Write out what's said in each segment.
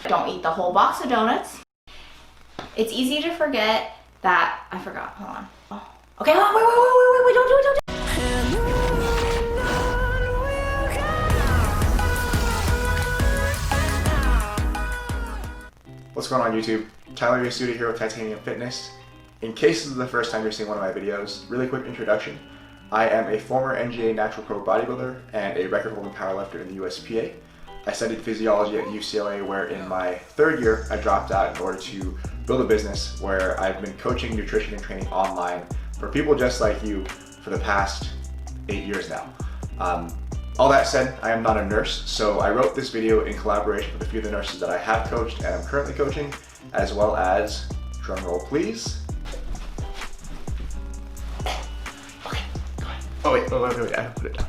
Don't eat the whole box of donuts. It's easy to forget that, I forgot, hold on. Okay, wait, don't do it. What's going on YouTube? Tyler, your studio here with Titanium Fitness. In case this is the first time you're seeing one of my videos, really quick introduction. I am a former NGA Natural Pro bodybuilder and a record-holding powerlifter in the USPA. I studied physiology at UCLA, where in my third year I dropped out in order to build a business where I've been coaching nutrition and training online for people just like you for the past 8 years now. All that said, I am not a nurse, so I wrote this video in collaboration with a few of the nurses that I have coached and I'm currently coaching, as well as, drum roll please. Okay, go ahead. Oh wait, I have to put it down.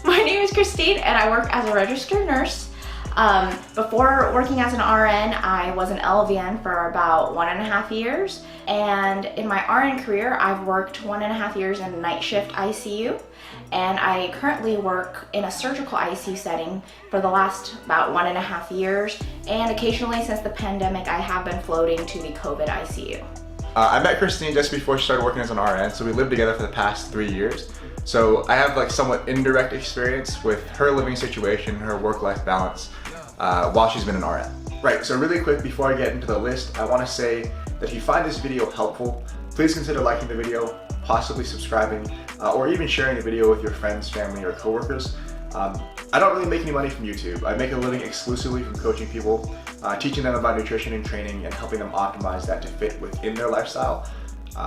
My name is Christine and I work as a registered nurse. Before working as an RN, I was an LVN for about 1.5 years. And in my RN career, I've worked 1.5 years in night shift ICU. And I currently work in a surgical ICU setting for the last about 1.5 years. And occasionally since the pandemic, I have been floating to the COVID ICU. I met Christine just before she started working as an RN, so we lived together for the past 3 years. So I have like somewhat indirect experience with her living situation, her work-life balance, while she's been an RN. Right, so really quick before I get into the list, I want to say that if you find this video helpful, please consider liking the video, possibly subscribing, or even sharing the video with your friends, family, or coworkers. I don't really make any money from YouTube. I make a living exclusively from coaching people, teaching them about nutrition and training, and helping them optimize that to fit within their lifestyle.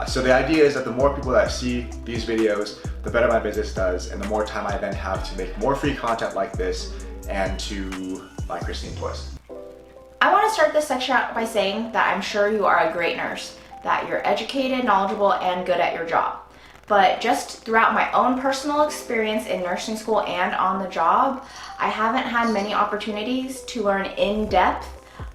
So the idea is that the more people that see these videos, the better my business does, and the more time I then have to make more free content like this and to buy Christine toys. I want to start this section out by saying that I'm sure you are a great nurse, that you're educated, knowledgeable, and good at your job. But just throughout my own personal experience in nursing school and on the job, I haven't had many opportunities to learn in depth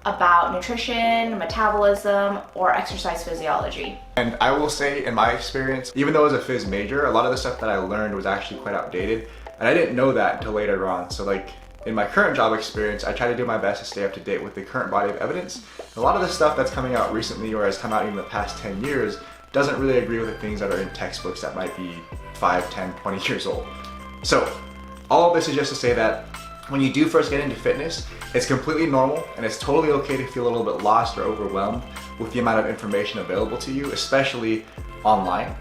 about nutrition, metabolism, or exercise physiology. And I will say, in my experience, even though I was a phys major, a lot of the stuff that I learned was actually quite outdated, and I didn't know that until later on. So like, in my current job experience, I try to do my best to stay up to date with the current body of evidence. A lot of the stuff that's coming out recently or has come out in the past 10 years doesn't really agree with the things that are in textbooks that might be 5, 10, 20 years old. So all of this is just to say that when you do first get into fitness, it's completely normal and it's totally okay to feel a little bit lost or overwhelmed with the amount of information available to you, especially online.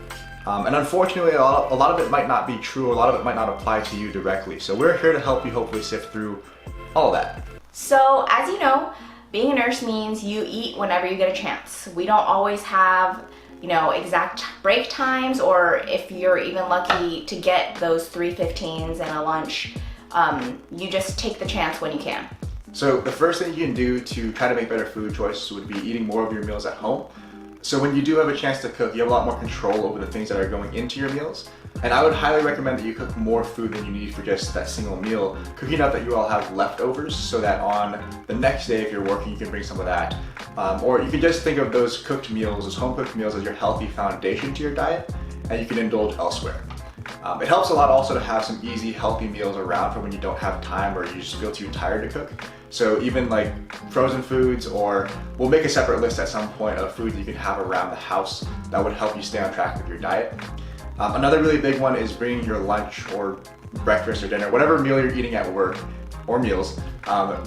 And unfortunately, a lot of it might not be true, a lot of it might not apply to you directly. So we're here to help you hopefully sift through all of that. So as you know, being a nurse means you eat whenever you get a chance. We don't always have, exact break times, or if you're even lucky to get those 3:15s and a lunch, you just take the chance when you can. So the first thing you can do to try to make better food choices would be eating more of your meals at home. So when you do have a chance to cook, you have a lot more control over the things that are going into your meals. And I would highly recommend that you cook more food than you need for just that single meal, cooking out that you all have leftovers so that on the next day if you're working, you can bring some of that. Or you can just think of those cooked meals, those home cooked meals as your healthy foundation to your diet, and you can indulge elsewhere. It helps a lot also to have some easy, healthy meals around for when you don't have time or you just feel too tired to cook. So even like frozen foods, or we'll make a separate list at some point of foods you can have around the house that would help you stay on track with your diet. Another really big one is bringing your lunch or breakfast or dinner, whatever meal you're eating at work or meals,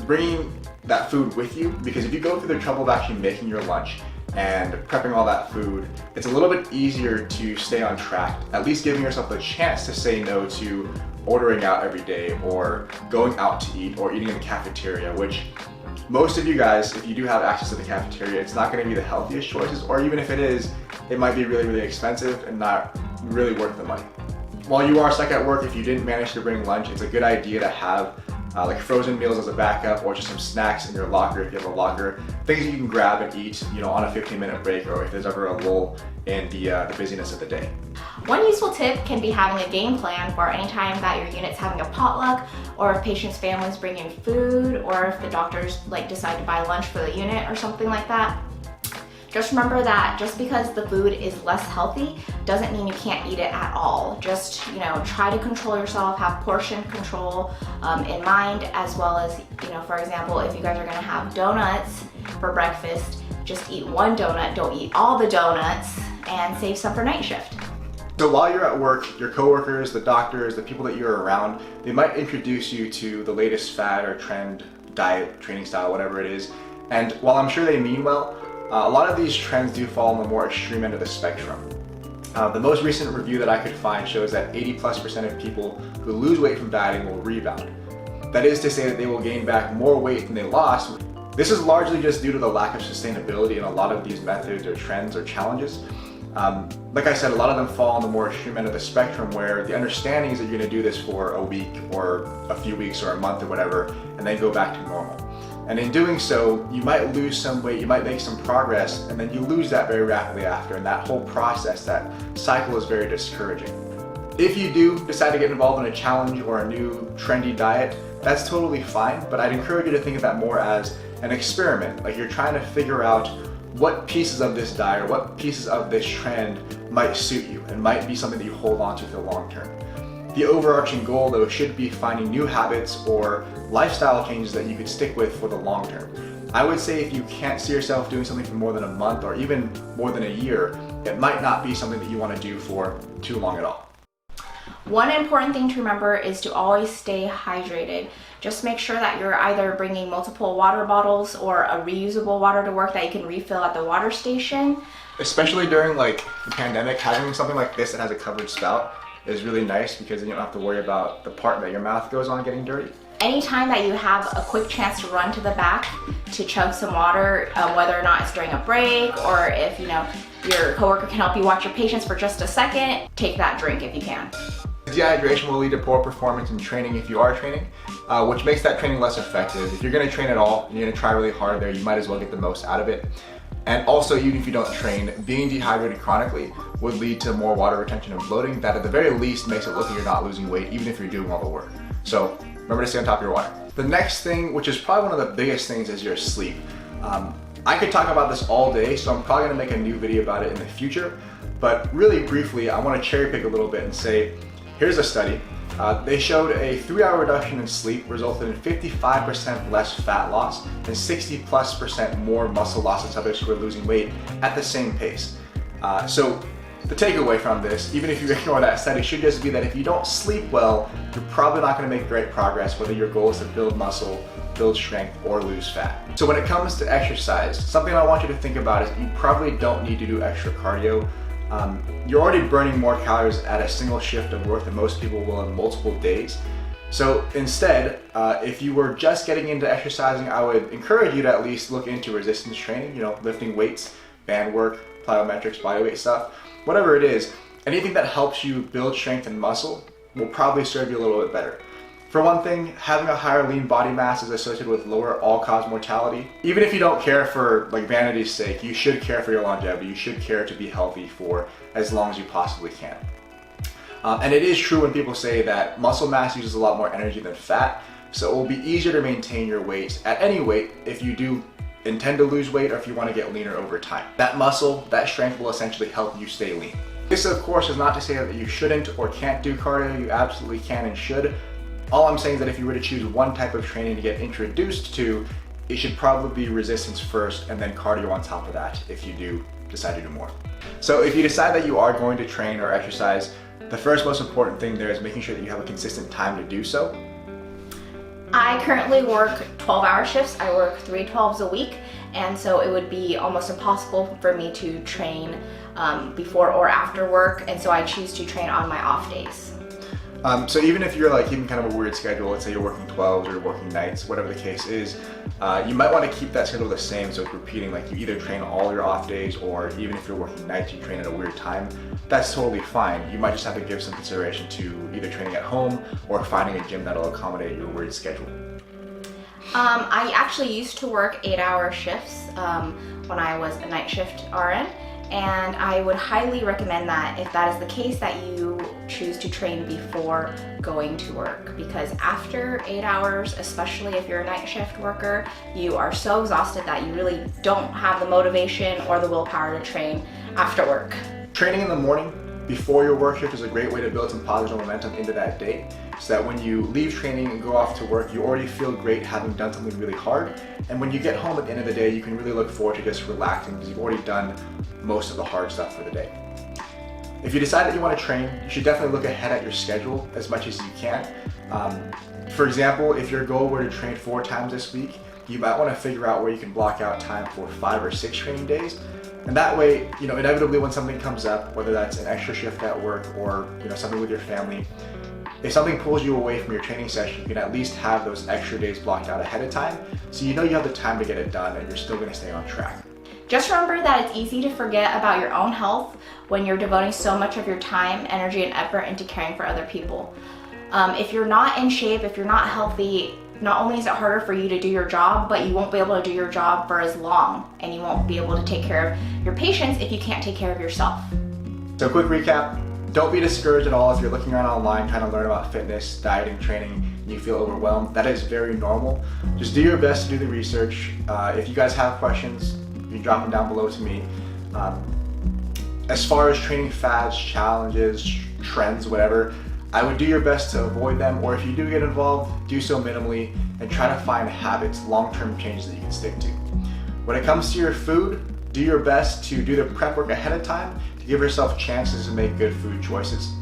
bringing that food with you, because if you go through the trouble of actually making your lunch and prepping all that food, it's a little bit easier to stay on track, at least giving yourself a chance to say no to ordering out every day or going out to eat or eating in the cafeteria, which most of you guys, if you do have access to the cafeteria, it's not going to be the healthiest choices, or even if it is, it might be really, really expensive and not really worth the money. While you are stuck at work, if you didn't manage to bring lunch, it's a good idea to have like frozen meals as a backup, or just some snacks in your locker if you have a locker, things that you can grab and eat, on a 15-minute break, or if there's ever a lull in the busyness of the day. One useful tip can be having a game plan for any time that your unit's having a potluck, or if patients' families bring in food, or if the doctors decide to buy lunch for the unit or something like that. Just remember that just because the food is less healthy doesn't mean you can't eat it at all. Just, you know, try to control yourself, have portion control in mind, as well as, you know, for example, if you guys are gonna have donuts for breakfast, just eat one donut, don't eat all the donuts, and save some for night shift. So while you're at work, your coworkers, the doctors, the people that you're around, they might introduce you to the latest fad or trend, diet, training style, whatever it is. And while I'm sure they mean well, a lot of these trends do fall on the more extreme end of the spectrum. The most recent review that I could find shows that 80+% of people who lose weight from dieting will rebound. That is to say that they will gain back more weight than they lost. This is largely just due to the lack of sustainability in a lot of these methods or trends or challenges. Like I said, a lot of them fall on the more extreme end of the spectrum, where the understanding is that you're going to do this for a week or a few weeks or a month or whatever, and then go back to normal. And in doing so, you might lose some weight, you might make some progress, and then you lose that very rapidly after. And that whole process, that cycle, is very discouraging. If you do decide to get involved in a challenge or a new trendy diet, that's totally fine, but I'd encourage you to think of that more as an experiment. Like you're trying to figure out what pieces of this diet or what pieces of this trend might suit you and might be something that you hold on to for the long term. The overarching goal, though, should be finding new habits or lifestyle changes that you could stick with for the long term. I would say if you can't see yourself doing something for more than a month or even more than a year, it might not be something that you want to do for too long at all. One important thing to remember is to always stay hydrated. Just make sure that you're either bringing multiple water bottles or a reusable water to work that you can refill at the water station. Especially during like the pandemic, having something like this that has a covered spout is really nice, because then you don't have to worry about the part that your mouth goes on getting dirty. Anytime that you have a quick chance to run to the back to chug some water, whether or not it's during a break or if, you know, your coworker can help you watch your patients for just a second, take that drink if you can. Dehydration will lead to poor performance in training if you are training, which makes that training less effective. If you're going to train at all, you're going to try really hard there, you might as well get the most out of it. And also, even if you don't train, being dehydrated chronically would lead to more water retention and bloating. That at the very least makes it look like you're not losing weight, even if you're doing all the work. So remember to stay on top of your water. The next thing, which is probably one of the biggest things, is your sleep. I could talk about this all day, so I'm probably going to make a new video about it in the future. But really briefly, I want to cherry pick a little bit and say, here's a study. They showed a 3-hour reduction in sleep resulted in 55% less fat loss and 60+% more muscle loss in subjects who were losing weight at the same pace. So the takeaway from this, even if you ignore that study, should just be that if you don't sleep well, you're probably not going to make great progress, whether your goal is to build muscle, build strength, or lose fat. So when it comes to exercise, something I want you to think about is you probably don't need to do extra cardio. You're already burning more calories at a single shift of work than most people will in multiple days. So instead, if you were just getting into exercising, I would encourage you to at least look into resistance training, you know, lifting weights, band work, plyometrics, bodyweight stuff, whatever it is. Anything that helps you build strength and muscle will probably serve you a little bit better. For one thing, having a higher lean body mass is associated with lower all-cause mortality. Even if you don't care for like vanity's sake, you should care for your longevity. You should care to be healthy for as long as you possibly can. And it is true when people say that muscle mass uses a lot more energy than fat, so it will be easier to maintain your weight at any weight if you do intend to lose weight or if you want to get leaner over time. That muscle, that strength will essentially help you stay lean. This, of course, is not to say that you shouldn't or can't do cardio. You absolutely can and should. All I'm saying is that if you were to choose one type of training to get introduced to, it should probably be resistance first and then cardio on top of that if you do decide to do more. So if you decide that you are going to train or exercise, the first most important thing there is making sure that you have a consistent time to do so. I currently work 12-hour shifts. I work 3 12s a week, and so it would be almost impossible for me to train before or after work, and so I choose to train on my off days. So even if you're like keeping kind of a weird schedule, let's say you're working 12s or you're working nights, whatever the case is, you might want to keep that schedule the same, so it's repeating, like you either train all your off days, or even if you're working nights, you train at a weird time. That's totally fine. You might just have to give some consideration to either training at home or finding a gym that'll accommodate your weird schedule. I actually used to work 8-hour shifts when I was a night shift RN, and I would highly recommend that if that is the case, that you choose to train before going to work, because after 8 hours, especially if you're a night shift worker, you are so exhausted that you really don't have the motivation or the willpower to train after work. Training in the morning before your work shift is a great way to build some positive momentum into that day, so that when you leave training and go off to work, you already feel great having done something really hard. And when you get home at the end of the day, you can really look forward to just relaxing because you've already done most of the hard stuff for the day. If you decide that you want to train, you should definitely look ahead at your schedule as much as you can. For example, if your goal were to train 4 times this week, you might want to figure out where you can block out time for 5 or 6 training days. And that way, inevitably when something comes up, whether that's an extra shift at work or something with your family, if something pulls you away from your training session, you can at least have those extra days blocked out ahead of time, so you have the time to get it done and you're still going to stay on track. Just remember that it's easy to forget about your own health when you're devoting so much of your time, energy, and effort into caring for other people. If you're not in shape, if you're not healthy, not only is it harder for you to do your job, but you won't be able to do your job for as long, and you won't be able to take care of your patients if you can't take care of yourself. So quick recap, don't be discouraged at all if you're looking around online trying to learn about fitness, dieting, training, and you feel overwhelmed. That is very normal. Just do your best to do the research. If you guys have questions, you can drop them down below to me. As far as training fads, challenges, trends, whatever, I would do your best to avoid them, or if you do get involved, do so minimally and try to find habits, long-term changes that you can stick to. When it comes to your food, do your best to do the prep work ahead of time to give yourself chances to make good food choices.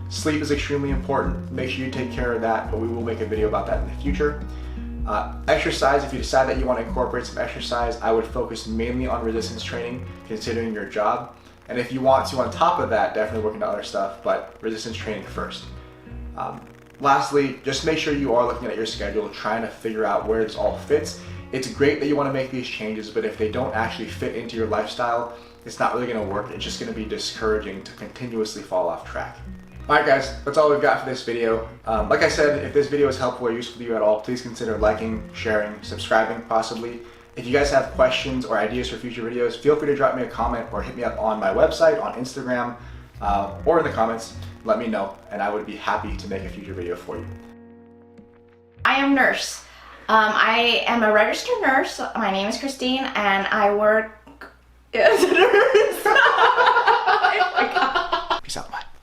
Sleep is extremely important. Make sure you take care of that, but we will make a video about that in the future. Exercise, if you decide that you want to incorporate some exercise, I would focus mainly on resistance training, considering your job. And if you want to, on top of that, definitely work into other stuff, but resistance training first. Lastly, just make sure you are looking at your schedule, trying to figure out where this all fits. It's great that you want to make these changes, but if they don't actually fit into your lifestyle, it's not really going to work. It's just going to be discouraging to continuously fall off track. Alright guys, that's all we've got for this video. Like I said, if this video is helpful or useful to you at all, please consider liking, sharing, subscribing possibly. If you guys have questions or ideas for future videos, feel free to drop me a comment or hit me up on my website, on Instagram, or in the comments. Let me know, and I would be happy to make a future video for you. I am nurse. I am a registered nurse. My name is Christine, and I work as a nurse.